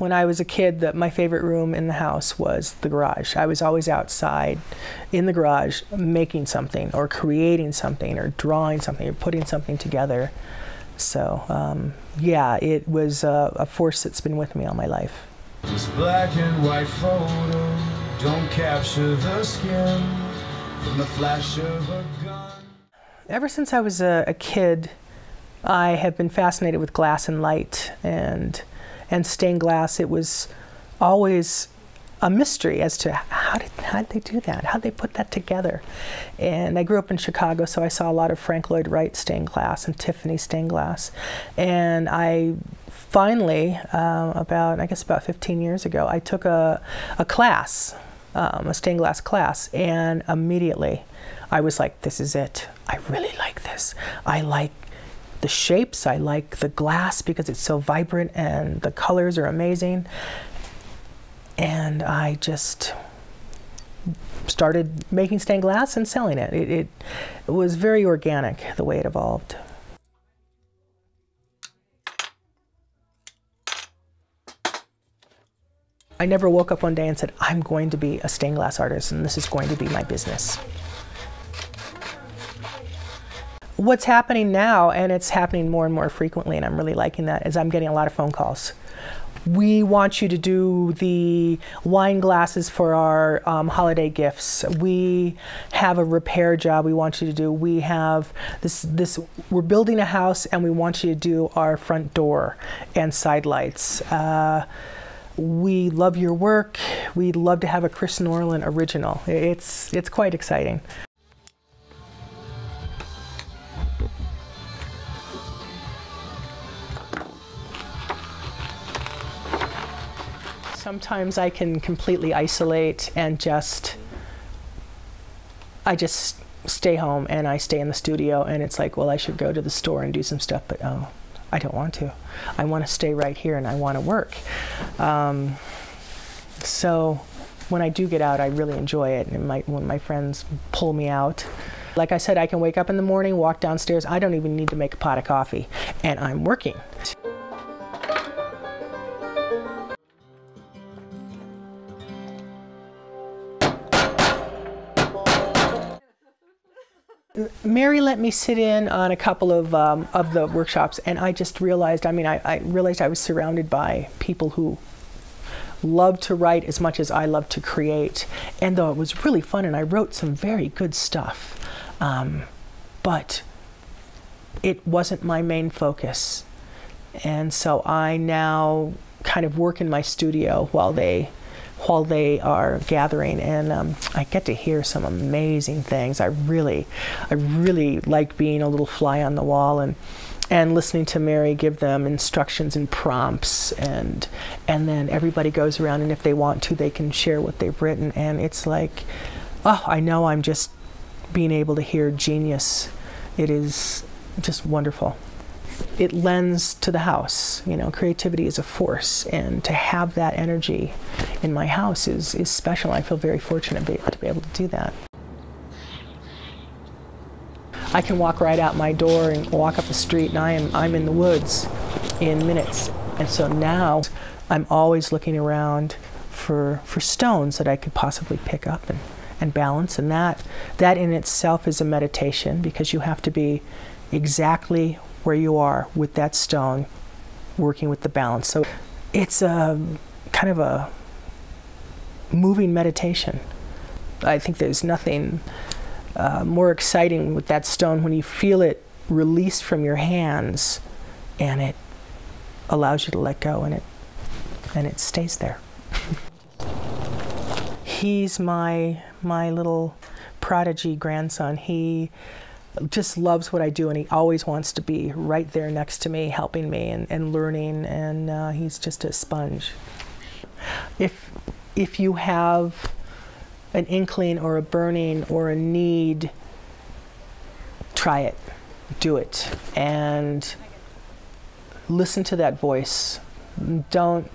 When I was a kid, my favorite room in the house was the garage. I was always outside in the garage making something or creating something or drawing something or putting something together. So yeah, it was a force that's been with me all my life. This black and white photo don't capture the skin from the flash of a gun. Ever since I was a kid, I have been fascinated with glass and light and stained glass. It was always a mystery as to how did they do that? How did they put that together? And I grew up in Chicago, so I saw a lot of Frank Lloyd Wright stained glass and Tiffany stained glass. And I finally, I guess about 15 years ago, I took a class, a stained glass class, and immediately I was like, this is it. I really like this. I like the shapes, I like the glass because it's so vibrant and the colors are amazing. And I just started making stained glass and selling it. It was very organic, the way it evolved. I never woke up one day and said, I'm going to be a stained glass artist and this is going to be my business. What's happening now, and it's happening more and more frequently, and I'm really liking that, is I'm getting a lot of phone calls. We want you to do the wine glasses for our holiday gifts. We have a repair job we want you to do. We have we're building a house and we want you to do our front door and side lights. We love your work. We'd love to have a Chris Norlin original. It's quite exciting. Sometimes I can completely isolate and I just stay home and I stay in the studio, and it's like, well, I should go to the store and do some stuff, but oh, I don't want to. I want to stay right here and I want to work. So when I do get out, I really enjoy it, and when my friends pull me out. Like I said, I can wake up in the morning, walk downstairs, I don't even need to make a pot of coffee, and I'm working. Mary let me sit in on a couple of the workshops, and I just realized, I realized I was surrounded by people who love to write as much as I love to create. And though it was really fun, and I wrote some very good stuff, but it wasn't my main focus. And so I now kind of work in my studio while they are gathering, and I get to hear some amazing things. I really like being a little fly on the wall and listening to Mary give them instructions and prompts, and then everybody goes around, and if they want to, they can share what they've written, and it's like, oh, I know I'm just being able to hear genius. It is just wonderful. It lends to the house. You know, creativity is a force, and to have that energy in my house is special. I feel very fortunate to be able to do that. I can walk right out my door and walk up the street, and I'm in the woods in minutes. And so now I'm always looking around for stones that I could possibly pick up and balance, and that in itself is a meditation, because you have to be exactly where you are with that stone, working with the balance. So it's a kind of a moving meditation. I think there's nothing more exciting with that stone when you feel it release from your hands, and it allows you to let go, and it stays there. He's my little prodigy grandson. He just loves what I do, and he always wants to be right there next to me, helping me and learning, and he's just a sponge. If you have an inkling or a burning or a need, try it, do it, and listen to that voice. Don't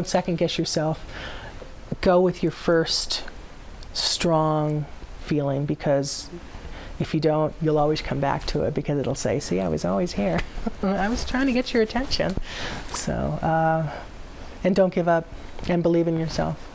second guess yourself. Go with your first strong feeling, because if you don't, you'll always come back to it, because it'll say, see, I was always here. I was trying to get your attention. So And don't give up, and believe in yourself.